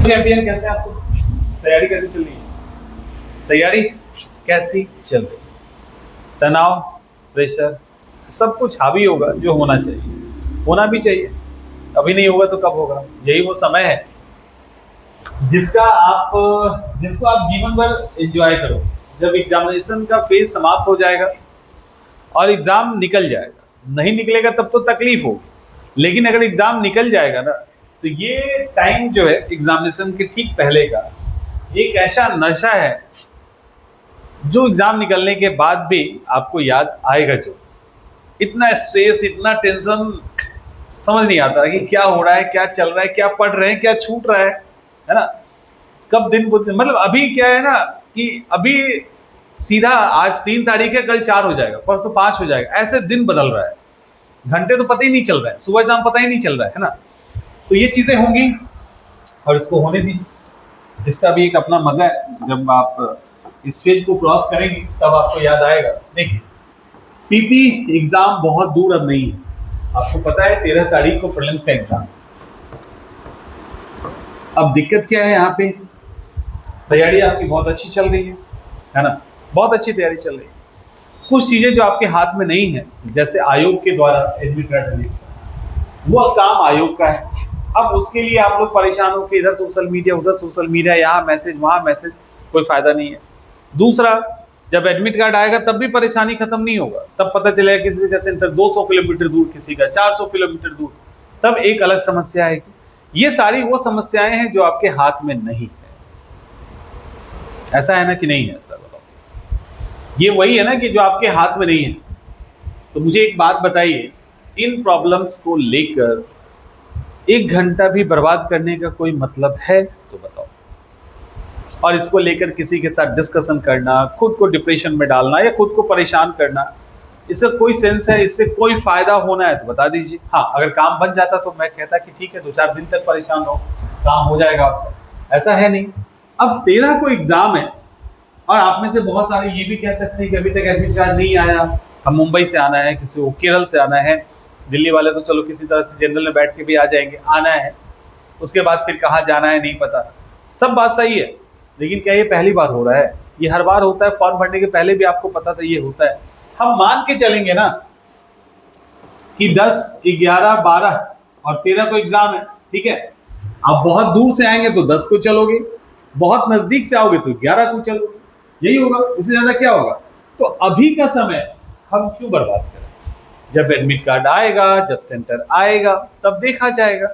Champion कैसे आप सब? तैयारी कैसी चल रही है? तैयारी कैसी चल रही है? तनाव, प्रेशर, सब कुछ हावी होगा जो होना चाहिए, होना भी चाहिए। अभी नहीं होगा तो कब होगा? यही वो समय है जिसको आप जीवन भर एंजॉय करो। जब एग्जामिनेशन का फेज समाप्त हो जाएगा और एग्जाम निकल जाएगा, नहीं निकलेगा तब तो तकलीफ होगी, लेकिन अगर एग्जाम निकल जाएगा ना, तो ये टाइम जो है एग्जामिनेशन के ठीक पहले का एक ऐसा नशा है जो एग्जाम निकलने के बाद भी आपको याद आएगा। जो इतना स्ट्रेस, इतना टेंशन, समझ नहीं आता कि क्या हो रहा है, क्या चल रहा है, क्या पढ़ रहे हैं, क्या छूट रहा है ना? कब दिन मतलब अभी क्या है ना कि अभी सीधा आज 3 तारीख है, कल 4 हो जाएगा, परसों 5 हो जाएगा, ऐसे दिन बदल रहा है। घंटे तो पता ही नहीं चल रहा है, सुबह शाम पता ही नहीं चल रहा है ना? तो ये चीजें होंगी और इसको होने दीजिए। इसका भी एक अपना मजा है। जब आप इस फेज को क्रॉस करेंगे तब आपको याद आएगा। देखिए, पीटी एग्जाम बहुत दूर अब नहीं है। आपको पता है 13 तारीख को प्रीलिम्स का एग्जाम। अब दिक्कत क्या है? यहाँ पे तैयारी आपकी बहुत अच्छी चल रही है ना? बहुत अच्छी तैयारी चल रही है। कुछ चीजें जो आपके हाथ में नहीं है, जैसे आयोग के द्वारा एडमिट कार्ड रिलीज, वो काम आयोग का है। अब उसके लिए आप लोग परेशान हो कि इधर सोशल मीडिया, उधर सोशल मीडिया, यहाँ मैसेज, वहां मैसेज, कोई फायदा नहीं है। दूसरा, जब एडमिट कार्ड आएगा तब भी परेशानी खत्म नहीं होगा। तब पता चलेगा किसी का सेंटर 200 किलोमीटर दूर, किसी का 400 किलोमीटर दूर, तब एक अलग समस्या आएगी। ये सारी वो समस्याएं हैं जो आपके हाथ में नहीं है। ऐसा है ना कि नहीं है? ऐसा बताओ, ये वही है ना कि जो आपके हाथ में नहीं है। तो मुझे एक बात बताइए, इन प्रॉब्लम्स को लेकर 1 घंटा भी बर्बाद करने का कोई मतलब है तो बताओ? और इसको लेकर किसी के साथ डिस्कशन करना, खुद को डिप्रेशन में डालना या खुद को परेशान करना, इसका कोई सेंस है? इससे कोई फायदा होना है तो बता दीजिए। हाँ, अगर काम बन जाता तो मैं कहता कि ठीक है, 2-4 दिन तक परेशान हो, काम हो जाएगा आपका। ऐसा है नहीं। अब 13 को एग्जाम है और आप में से बहुत सारे ये भी कह सकते हैं कि अभी तक एडमिट कार्ड नहीं आया, हम मुंबई से आना है, किसी को केरल से आना है, दिल्ली वाले तो चलो किसी तरह से जनरल में बैठ के भी आ जाएंगे, आना है, उसके बाद फिर कहाँ जाना है नहीं पता। सब बात सही है, लेकिन क्या ये पहली बार हो रहा है? ये हर बार होता है। फॉर्म भरने के पहले भी आपको पता था ये होता है। हम मान के चलेंगे ना कि 10, 11, 12 और 13 को एग्जाम है, ठीक है? आप बहुत दूर से आएंगे तो 10 को चलोगे, बहुत नजदीक से आओगे तो 11 को चलोगे, यही होगा। इससे ज्यादा क्या होगा? तो अभी का समय हम क्यों बर्बाद करें? जब एडमिट कार्ड आएगा, जब सेंटर आएगा, तब देखा जाएगा।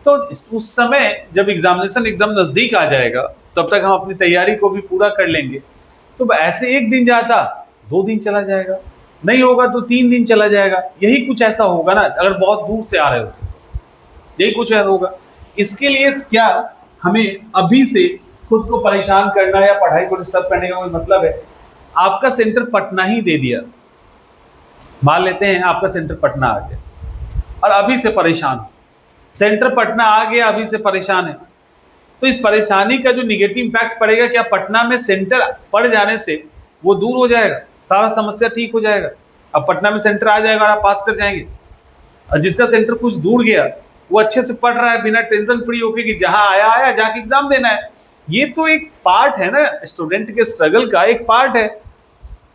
तो उस समय जब एग्जामिनेशन एकदम नजदीक आ जाएगा, तब तक हम अपनी तैयारी को भी पूरा कर लेंगे। तो ऐसे 1 दिन जाता, 2 दिन चला जाएगा, नहीं होगा तो 3 दिन चला जाएगा। यही कुछ ऐसा होगा ना, अगर बहुत दूर से आ रहे हो, यही कुछ ऐसा होगा। इसके लिए क्या हमें अभी से खुद को परेशान करना या पढ़ाई को डिस्टर्ब करने का कोई मतलब है? आपका सेंटर पटना ही दे दिया, मान लेते हैं आपका सेंटर पटना आ गया और अभी से परेशान हो। सेंटर पटना आ गया, अभी से परेशान है, तो इस परेशानी का जो निगेटिव इम्पैक्ट पड़ेगा, क्या पटना में सेंटर पड़ जाने से वो दूर हो जाएगा, सारा समस्या ठीक हो जाएगा? अब पटना में सेंटर आ जाएगा और आप पास कर जाएंगे। और जिसका सेंटर कुछ दूर गया, वो अच्छे से पढ़ रहा है बिना टेंशन फ्री होके कि जहां आया जाके एग्जाम देना है। ये तो एक पार्ट है ना, स्टूडेंट के स्ट्रगल का एक पार्ट है।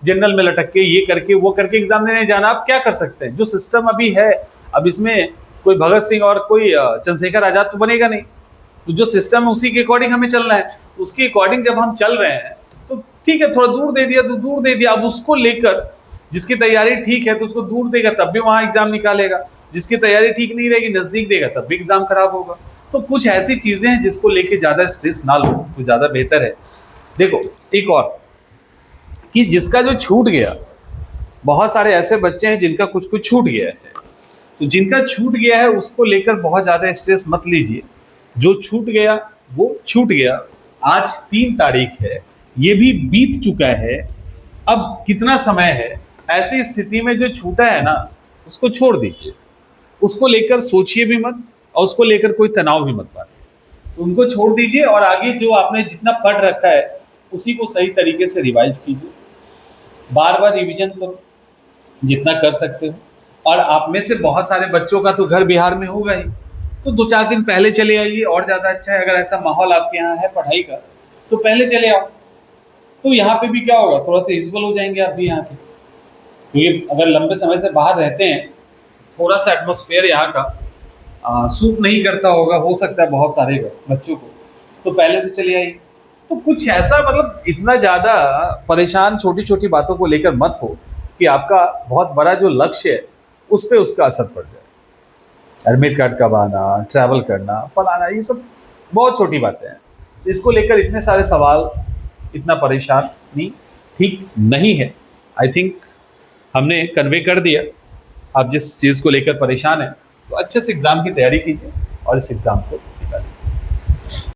जनरल में लटक के, ये करके, वो करके एग्जाम देने जाना, आप क्या कर सकते हैं? जो सिस्टम अभी है, अब इसमें कोई भगत सिंह और कोई चंद्रशेखर आजाद तो बनेगा नहीं। तो जो सिस्टम है उसी के अकॉर्डिंग हमें चलना है। उसके अकॉर्डिंग जब हम चल रहे हैं तो ठीक है, थोड़ा दूर दे दिया तो दूर दे दिया। अब उसको लेकर जिसकी तैयारी ठीक है तो उसको दूर देगा, तब भी वहां एग्जाम निकालेगा। जिसकी तैयारी ठीक नहीं रहेगी, नजदीक देगा, तब भी एग्जाम खराब होगा। तो कुछ ऐसी चीजें हैं जिसको लेके ज्यादा स्ट्रेस ना लो तो ज्यादा बेहतर है। देखो, एक और कि जिसका जो छूट गया, बहुत सारे ऐसे बच्चे हैं जिनका कुछ कुछ छूट गया है। तो जिनका छूट गया है उसको लेकर बहुत ज्यादा स्ट्रेस मत लीजिए। जो छूट गया वो छूट गया। आज 3 तारीख है, ये भी बीत चुका है। अब कितना समय है? ऐसी स्थिति में जो छूटा है ना, उसको छोड़ दीजिए, उसको लेकर सोचिए भी मत और उसको लेकर कोई तनाव भी मत पाइए। तो उनको छोड़ दीजिए और आगे जो आपने जितना पढ़ रखा है उसी को सही तरीके से रिवाइज कीजिए, बार बार रिवीजन करो जितना कर सकते हो। और आप में से बहुत सारे बच्चों का तो घर बिहार में होगा ही, तो 2-4 दिन पहले चले आइए, और ज़्यादा अच्छा है। अगर ऐसा माहौल आपके यहाँ है पढ़ाई का, तो पहले चले आओ। तो यहाँ पे भी क्या होगा, थोड़ा सा यूज़फुल हो जाएंगे आप भी यहाँ के, क्योंकि अगर लंबे समय से बाहर रहते हैं, थोड़ा सा एटमॉस्फेयर यहाँ का सूट नहीं करता होगा, हो सकता है बहुत सारे बच्चों को, तो पहले से चले आइए। तो कुछ ऐसा मतलब इतना ज़्यादा परेशान छोटी छोटी बातों को लेकर मत हो कि आपका बहुत बड़ा जो लक्ष्य है उस पर उसका असर पड़ जाए। एडमिट कार्ड कब आना, ट्रैवल करना, फलाना, ये सब बहुत छोटी बातें हैं। इसको लेकर इतने सारे सवाल, इतना परेशान नहीं, ठीक नहीं है। आई थिंक हमने कन्वे कर दिया। आप जिस चीज़ को लेकर परेशान हैं, तो अच्छे से एग्ज़ाम की तैयारी कीजिए और इस एग्ज़ाम को निकालिए।